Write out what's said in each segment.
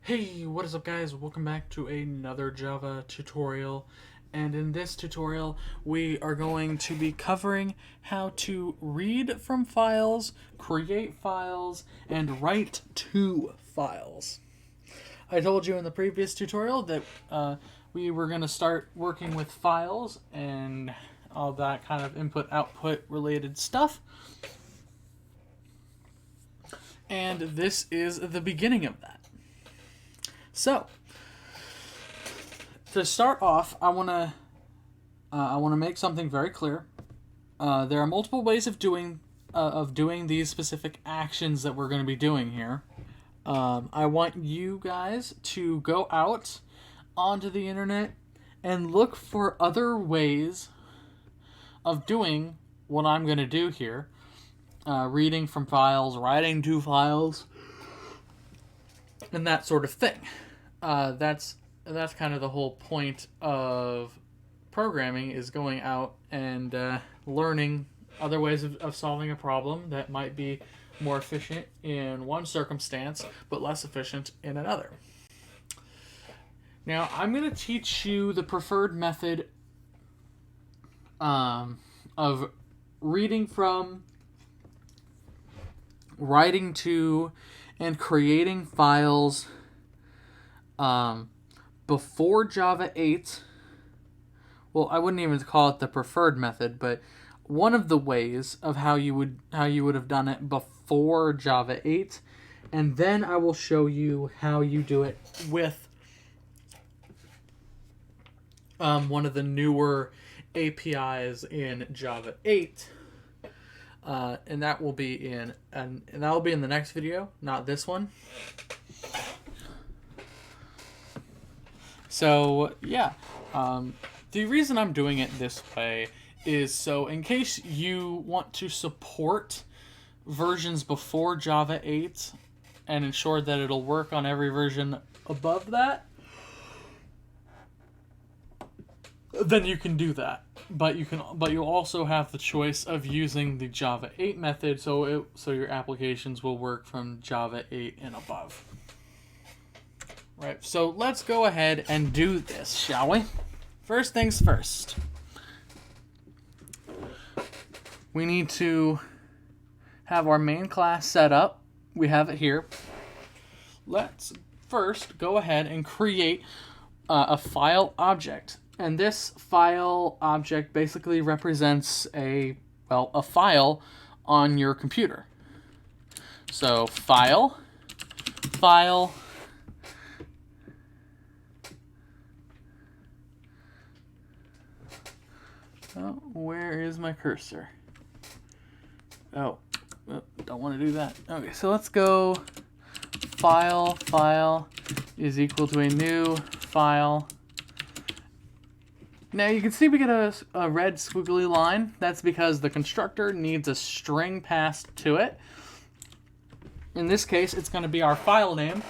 Hey, what is up guys? Welcome back to another Java tutorial. And in this tutorial, we are going to be covering how to read from files, create files, and write to files. I told you in the previous tutorial that we were going to start working with files and all that kind of input-output related stuff. And this is the beginning of that. So, to start off, I want to make something very clear. There are multiple ways of doing these specific actions that we're going to be doing here. I want you guys to go out onto the internet and look for other ways of doing what I'm going to do here. Reading from files, writing to files, and that sort of thing. That's kind of the whole point of programming, is going out and learning other ways of solving a problem that might be more efficient in one circumstance but less efficient in another. Now, I'm going to teach you the preferred method of reading from, writing to, and creating files before Java 8. Well, I wouldn't even call it the preferred method, but one of the ways of how you would have done it before Java 8, and then I will show you how you do it with one of the newer APIs in Java 8. And that will be in the next video, not this one. So yeah, the reason I'm doing it this way is so in case you want to support versions before Java 8 and ensure that it'll work on every version above that, then you can do that. But you'll also have the choice of using the Java 8 method, so your applications will work from Java 8 and above. Right, so let's go ahead and do this, shall we? First things first. We need to have our main class set up. We have it here. Let's first go ahead and create a file object. And this file object basically represents a file on your computer. So file. Oh, where is my cursor? Oh, don't want to do that. Okay, so let's go file is equal to a new file. Now you can see we get a red squiggly line. That's because the constructor needs a string passed to it. In this case, it's going to be our file name.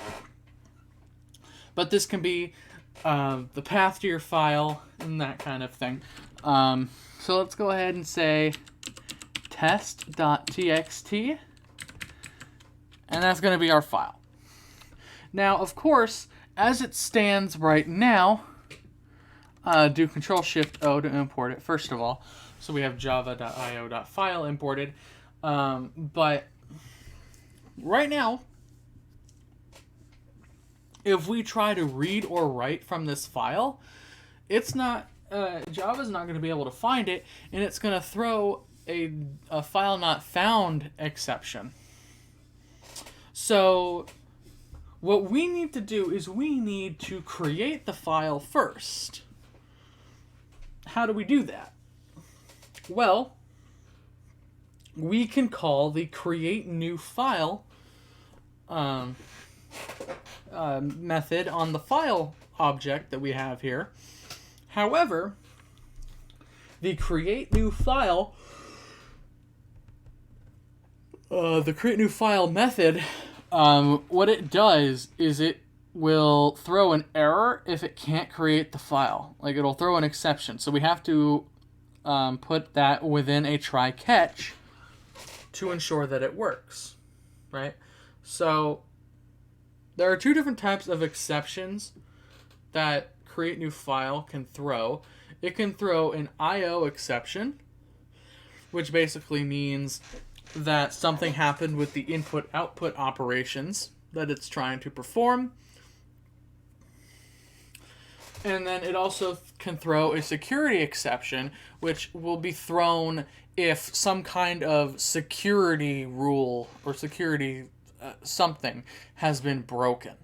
But this can be the path to your file and that kind of thing. So let's go ahead and say test.txt. And that's going to be our file. Now, of course, as it stands right now, do Control-Shift-O to import it, first of all. So we have java.io.file imported. But right now, if we try to read or write from this file, it's not Java's not going to be able to find it, and it's going to throw a file not found exception. So what we need to do is we need to create the file first. How do we do that? Well, we can call the create new file method on the file object that we have here. However, the create new file method, what it does is it will throw an error if it can't create the file. Like, it'll throw an exception. So we have to put that within a try-catch to ensure that it works, right? So there are two different types of exceptions that create new file can throw. It can throw an IO exception, which basically means that something happened with the input-output operations that it's trying to perform. And then it also can throw a security exception, which will be thrown if some kind of security rule or security something has been broken.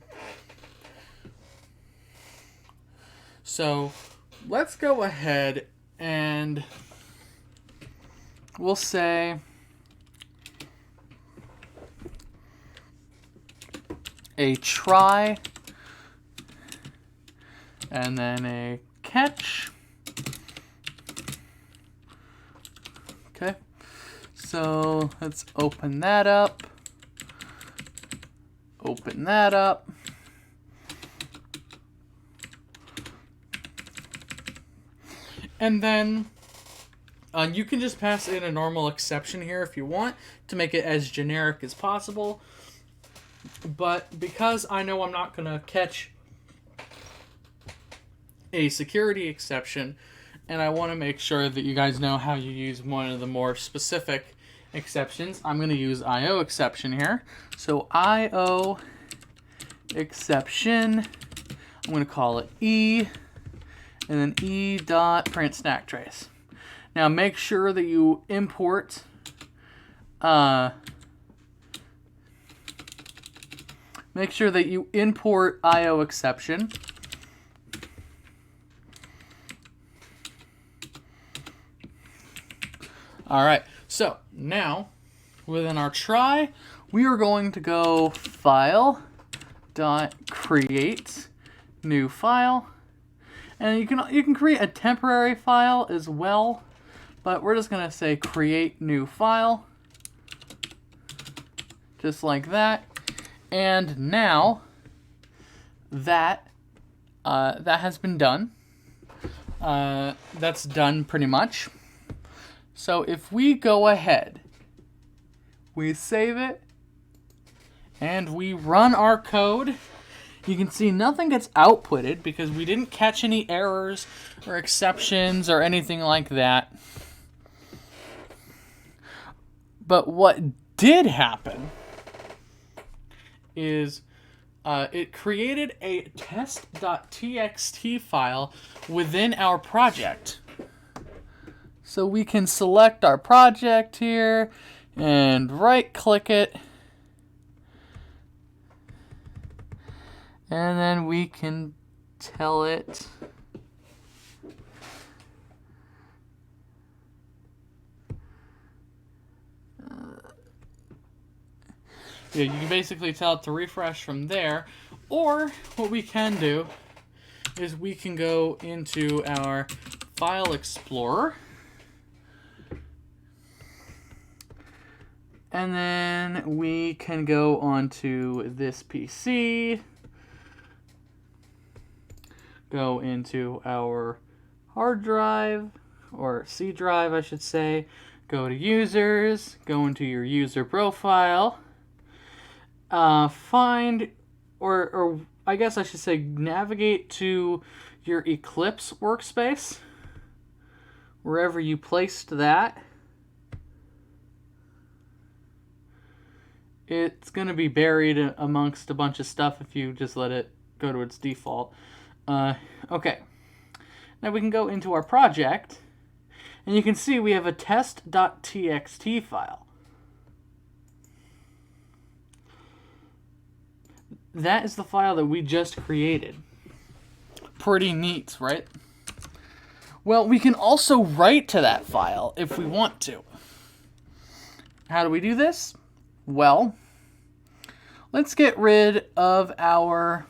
So let's go ahead and we'll say a try and then a catch. Okay, so let's open that up. Open that up. And then you can just pass in a normal exception here if you want to make it as generic as possible. But because I know I'm not going to catch a security exception, and I want to make sure that you guys know how you use one of the more specific exceptions, I'm going to use IO exception here. So IO exception, I'm going to call it E, and then E dot print stack trace. Now make sure that you import IO exception. All right, so now within our try, we are going to go file dot create new file, and you can create a temporary file as well, but we're just gonna say create new file, just like that. And now that that has been done. That's done pretty much. So if we go ahead, we save it, and we run our code, you can see nothing gets outputted because we didn't catch any errors or exceptions or anything like that. But what did happen is it created a test.txt file within our project. So we can select our project here and right-click it. And then we can tell it yeah, you can basically tell it to refresh from there. Or what we can do is we can go into our File Explorer. And then we can go onto this PC, go into our hard drive, or C drive I should say, go to users, go into your user profile, find, or I guess I should say navigate to your Eclipse workspace, wherever you placed that. It's going to be buried amongst a bunch of stuff if you just let it go to its default. Okay. Now we can go into our project, and you can see we have a test.txt file. That is the file that we just created. Pretty neat, right? Well, we can also write to that file if we want to. How do we do this? Well, let's get rid of our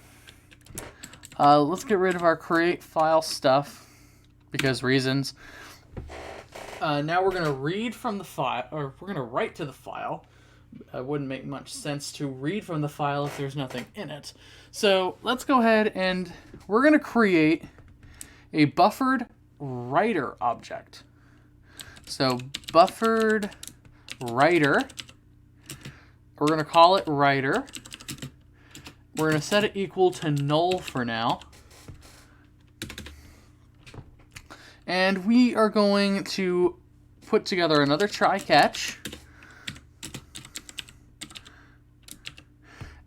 create file stuff because reasons. Now we're gonna read from the file, or we're gonna write to the file. It wouldn't make much sense to read from the file if there's nothing in it. So let's go ahead and we're gonna create a buffered writer object. So buffered writer. We're going to call it writer. We're going to set it equal to null for now. And we are going to put together another try-catch.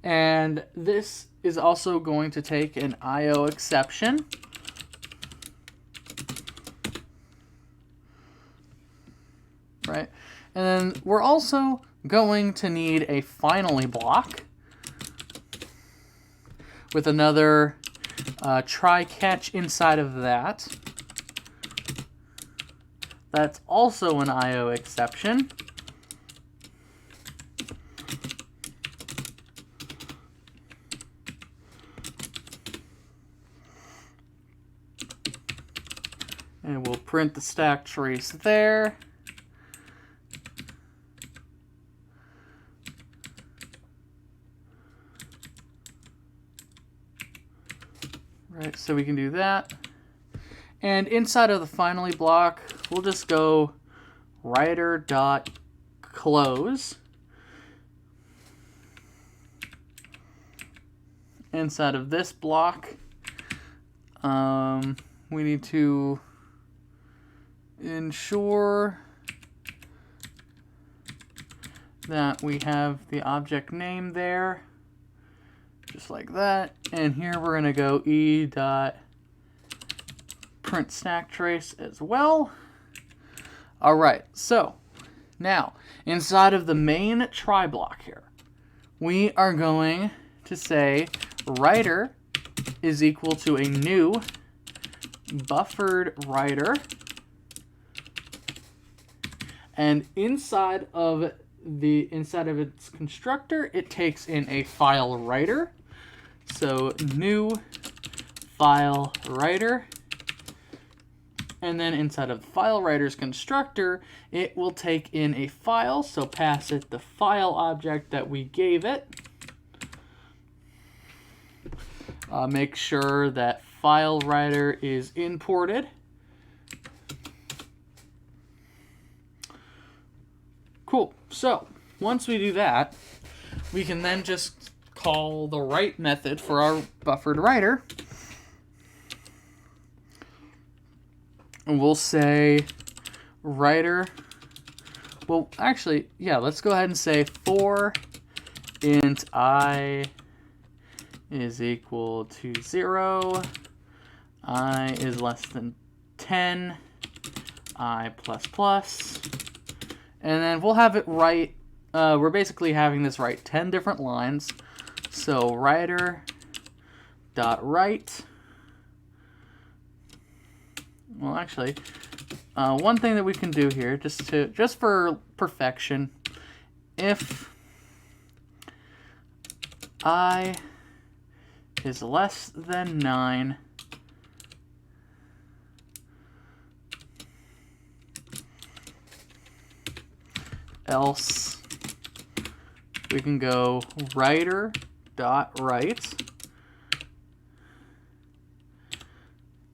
And this is also going to take an IO exception. Right? And then we're also going to need a finally block with another try-catch inside of that. That's also an IO exception. And we'll print the stack trace there. Right, so we can do that. And inside of the finally block, we'll just go writer.close. Inside of this block, we need to ensure that we have the object name there, just like that. And here we're going to go e.print stack trace as well. All right, so now inside of the main try block here, we are going to say writer is equal to a new buffered writer, and inside of its constructor, it takes in a file writer. So new file writer, and then inside of the file writer's constructor, it will take in a file. So pass it the file object that we gave it. Make sure that file writer is imported. Cool. So once we do that, we can then just call the write method for our buffered writer. And we'll say writer. Well, actually, yeah, let's go ahead and say for int I is equal to 0, I is less than 10, I plus plus, and then we'll have it write, we're basically having this write 10 different lines, so writer dot write, well actually, one thing that we can do here, just for perfection, if I is less than 9, else we can go writer dot write,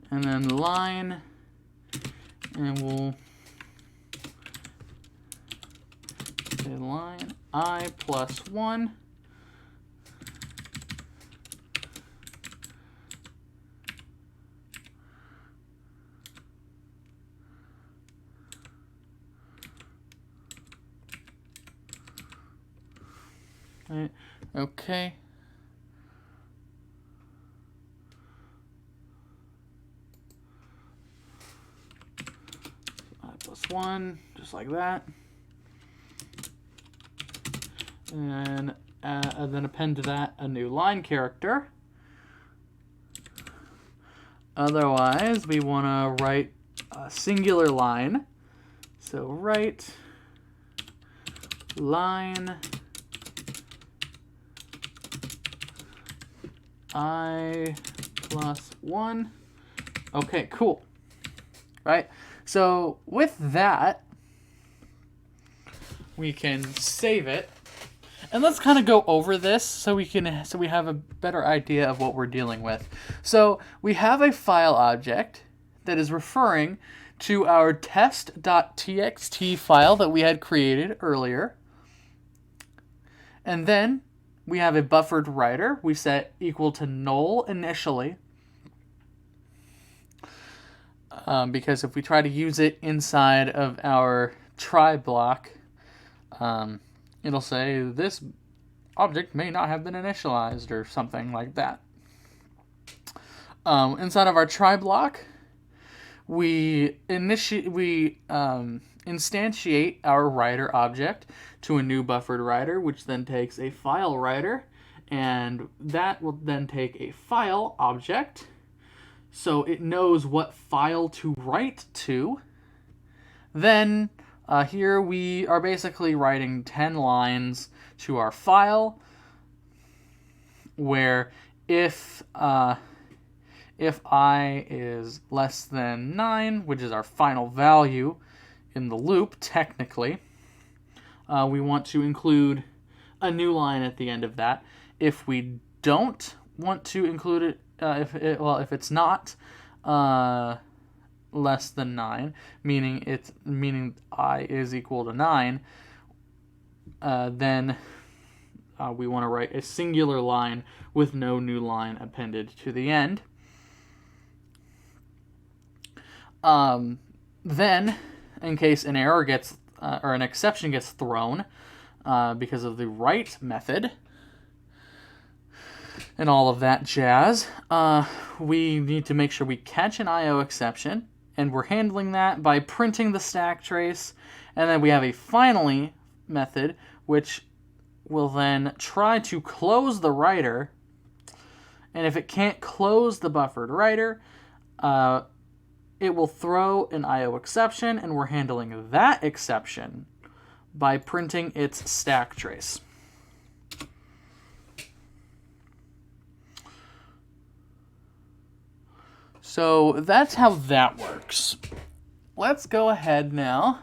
and then line, and we'll say line I plus 1. Right. Okay. I plus 1, just like that. And then append to that a new line character. Otherwise, we want to write a singular line. So write line I plus 1. Okay, cool. Right? So with that, we can save it. And let's kind of go over this so we have a better idea of what we're dealing with. So we have a file object that is referring to our test.txt file that we had created earlier. And then we have a buffered writer. We set equal to null initially. Because if we try to use it inside of our try block, it'll say this object may not have been initialized or something like that. Inside of our try block, we instantiate our writer object to a new buffered writer, which then takes a file writer, and that will then take a file object, so it knows what file to write to. Then here we are basically writing 10 lines to our file, where if I is less than 9, which is our final value in the loop, technically, we want to include a new line at the end of that. If we don't want to include it, if it's not less than 9, meaning I is equal to 9, then we want to write a singular line with no new line appended to the end. Then, in case an error gets or an exception gets thrown because of the write method and all of that jazz, we need to make sure we catch an IO exception, and we're handling that by printing the stack trace. And then we have a finally method, which will then try to close the writer, and if it can't close the buffered writer, it will throw an IO exception, and we're handling that exception by printing its stack trace. So that's how that works. Let's go ahead now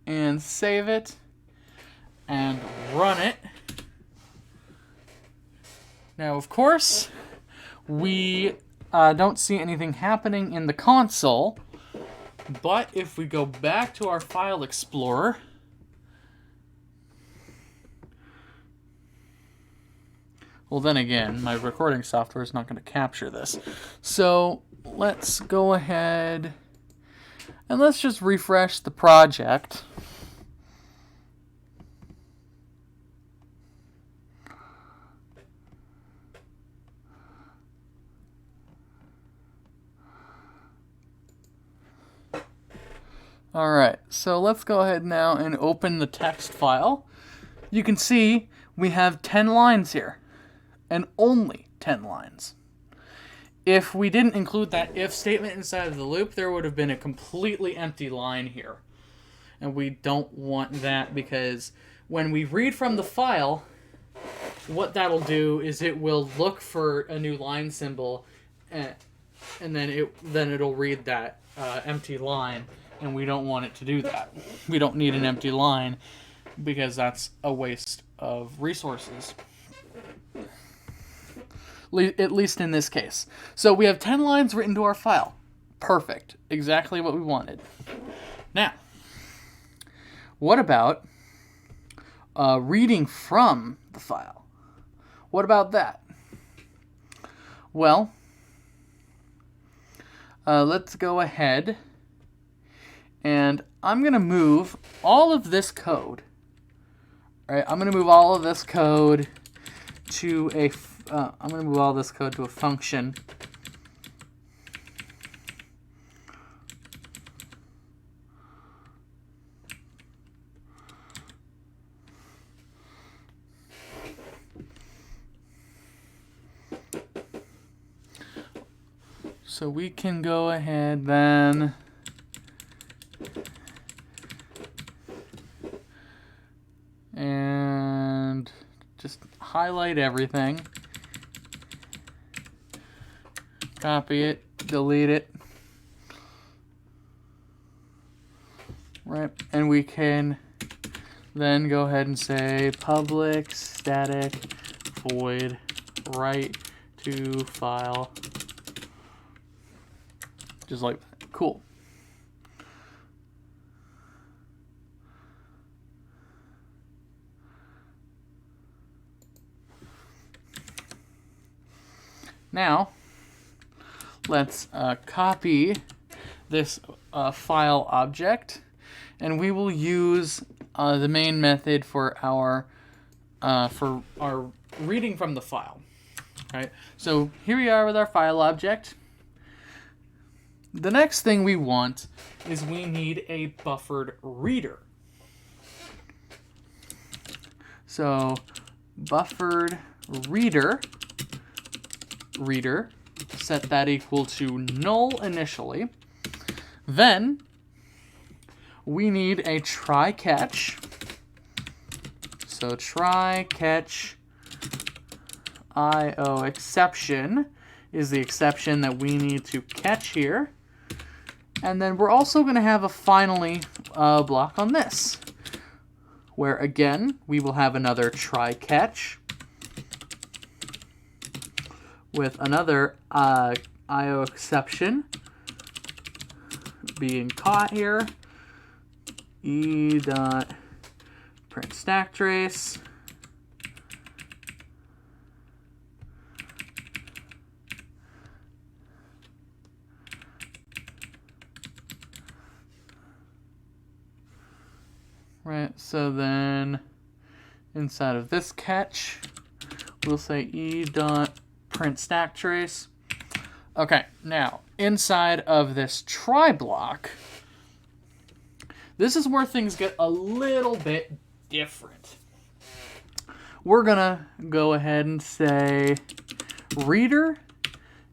and save it and run it. Now, of course, we don't see anything happening in the console, but if we go back to our File Explorer, well, then again, my recording software is not going to capture this. So let's go ahead and let's just refresh the project. Alright, so let's go ahead now and open the text file. You can see we have 10 lines here, and only 10 lines. If we didn't include that if statement inside of the loop, there would have been a completely empty line here. And we don't want that, because when we read from the file, what that'll do is it will look for a new line symbol, and then it'll read that empty line. And we don't want it to do that. We don't need an empty line, because that's a waste of resources. At least in this case. So we have 10 lines written to our file. Perfect. Exactly what we wanted. Now, what about reading from the file? What about that? Well, let's go ahead. And I'm going to move all of this code. All right, I'm going to move all of this code to a function. So we can go ahead then and just highlight everything, copy it, delete it, right? And we can then go ahead and say public static void write to file, just like that. Cool. Now, let's copy this file object, and we will use the main method for our reading from the file. Right? So here we are with our file object. The next thing we want is we need a buffered reader. So buffered reader, set that equal to null initially. Then we need a try catch. So try catch IO exception is the exception that we need to catch here. And then we're also going to have a finally block on this, where again we will have another try catch with another IO exception being caught here. E dot print stack trace. Right, so then inside of this catch, we'll say e dot print stack trace. Okay, now inside of this try block, this is where things get a little bit different. We're gonna go ahead and say reader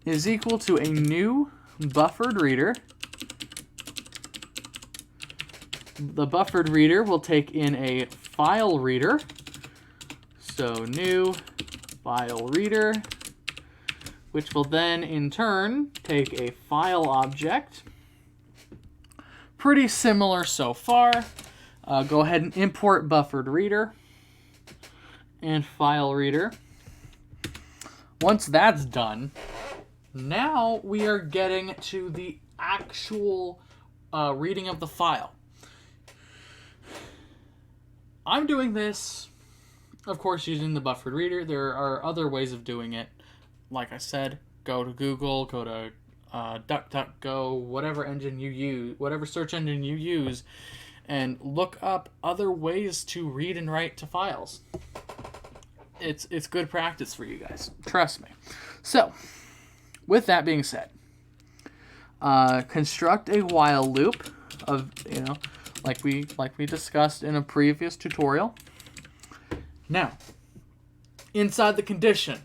is equal to a new buffered reader. The buffered reader will take in a file reader. So new file reader, which will then in turn take a file object. Pretty similar so far. Go ahead and import buffered reader and file reader. Once that's done, now we are getting to the actual reading of the file. I'm doing this, of course, using the buffered reader. There are other ways of doing it. Like I said, go to Google, go to DuckDuckGo, whatever engine you use, whatever search engine you use, and look up other ways to read and write to files. It's good practice for you guys. Trust me. So, with that being said, construct a while loop of, like we discussed in a previous tutorial. Now, inside the condition,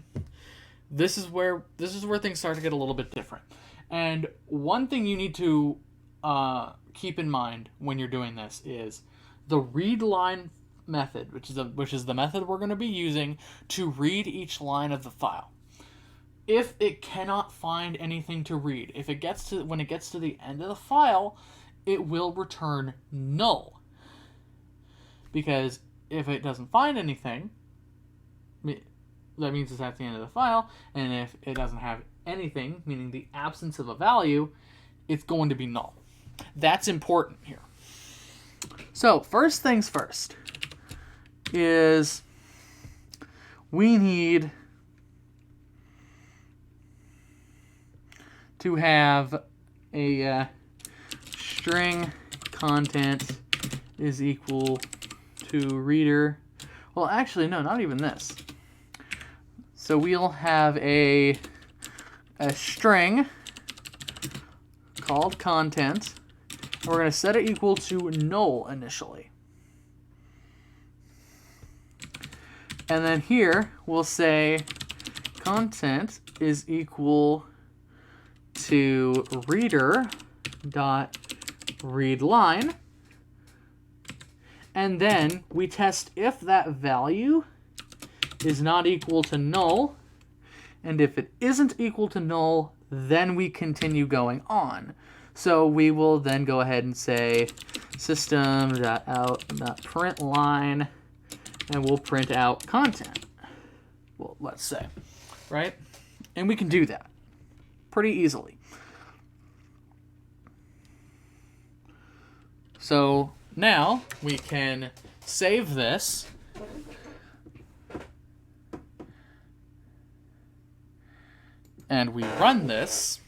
this is where things start to get a little bit different. And one thing you need to keep in mind when you're doing this is the read line method, which is the method we're going to be using to read each line of the file. If it cannot find anything to read, when it gets to the end of the file, it will return null. Because if it doesn't find anything, that means it's at the end of the file, and if it doesn't have anything, meaning the absence of a value, it's going to be null. That's important here. So, first things first is we need to have a string content is equal to reader. Well, actually, no, not even this. So we'll have a string called content. And we're going to set it equal to null initially. And then here we'll say content is equal to reader dot read line, and then we test if that value is not equal to null, and if it isn't equal to null, then we continue going on. So we will then go ahead and say system.out.println, and we'll print out content. Well, let's say, right? And we can do that pretty easily. So now we can save this. and we run this,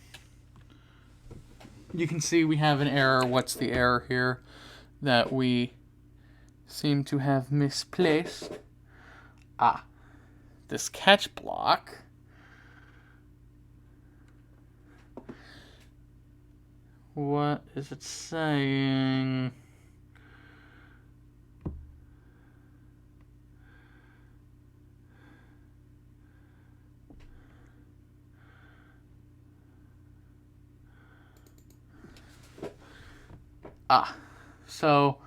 you can see we have an error. What's the error here that we seem to have misplaced? This catch block. What is it saying? So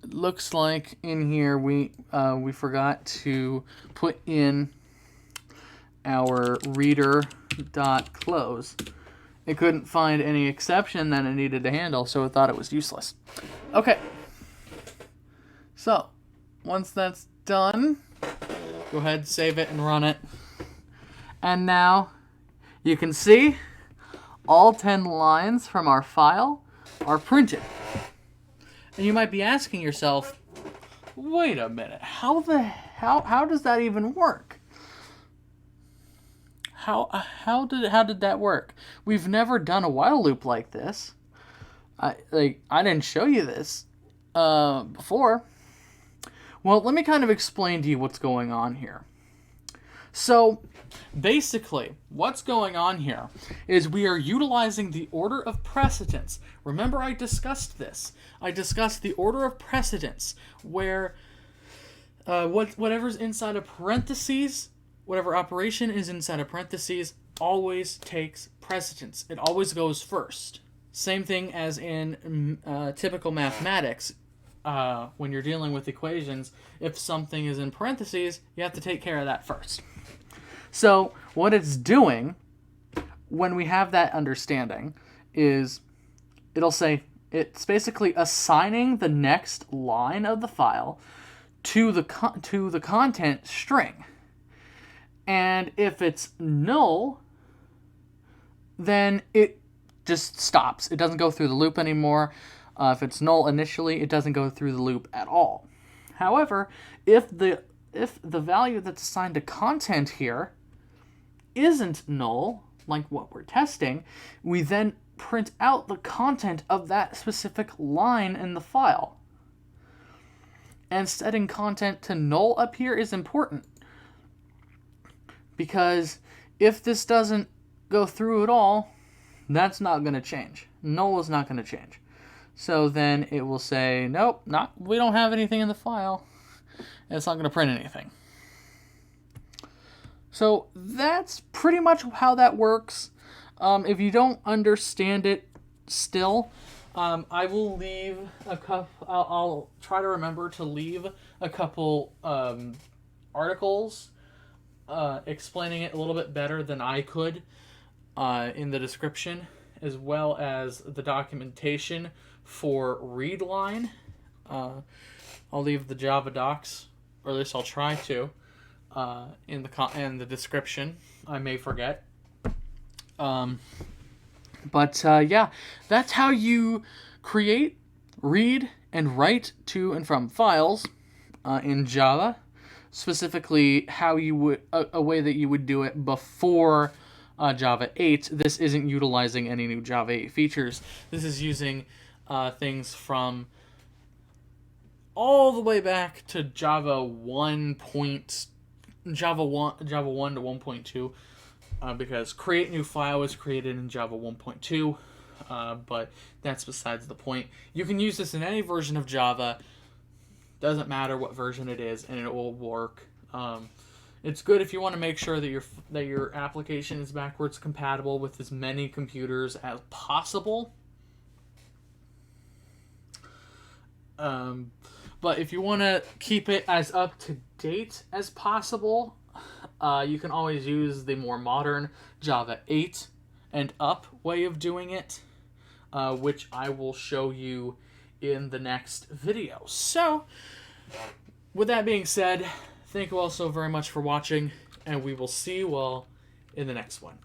it looks like in here we forgot to put in our reader.close. It couldn't find any exception that it needed to handle, so it thought it was useless. Okay. So once that's done, go ahead, save it, and run it. And now you can see all 10 lines from our file are printed. And you might be asking yourself, wait a minute, how does that even work? How did that work? We've never done a while loop like this. I didn't show you this before. Well, let me kind of explain to you what's going on here. So, basically, what's going on here is we are utilizing the order of precedence. Remember, I discussed this. I discussed the order of precedence, where whatever's inside of parentheses, whatever operation is inside of parentheses, always takes precedence. It always goes first. Same thing as in typical mathematics. When you're dealing with equations, if something is in parentheses, you have to take care of that first. So what it's doing when we have that understanding is it'll say it's basically assigning the next line of the file to the content string. And if it's null, then it just stops. It doesn't go through the loop anymore. If it's null initially, it doesn't go through the loop at all. However, if the value that's assigned to content here isn't null, like what we're testing, we then print out the content of that specific line in the file. And setting content to null up here is important, because if this doesn't go through at all, that's not going to change. Null is not going to change. So then it will say, nope, we don't have anything in the file. And it's not going to print anything. So that's pretty much how that works. If you don't understand it still, I will leave a couple. I'll try to remember to leave a couple articles explaining it a little bit better than I could in the description, as well as the documentation for readline. I'll leave the Java docs, or at least I'll try to, in the description. I may forget. Yeah, that's how you create, read, and write to and from files in Java. Specifically, how you would a way that you would do it before Java 8. This isn't utilizing any new Java 8 features. This is using things from all the way back to Java 1 to 1.2, because create new file was created in Java 1.2, but that's besides the point. You can use this in any version of Java. Doesn't matter what version it is, and it will work. It's good if you want to make sure that your application is backwards compatible with as many computers as possible. But if you want to keep it as up to date as possible, you can always use the more modern Java 8 and up way of doing it, which I will show you in the next video. So, with that being said, thank you all so very much for watching, and we will see you all in the next one.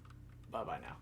Bye-bye now.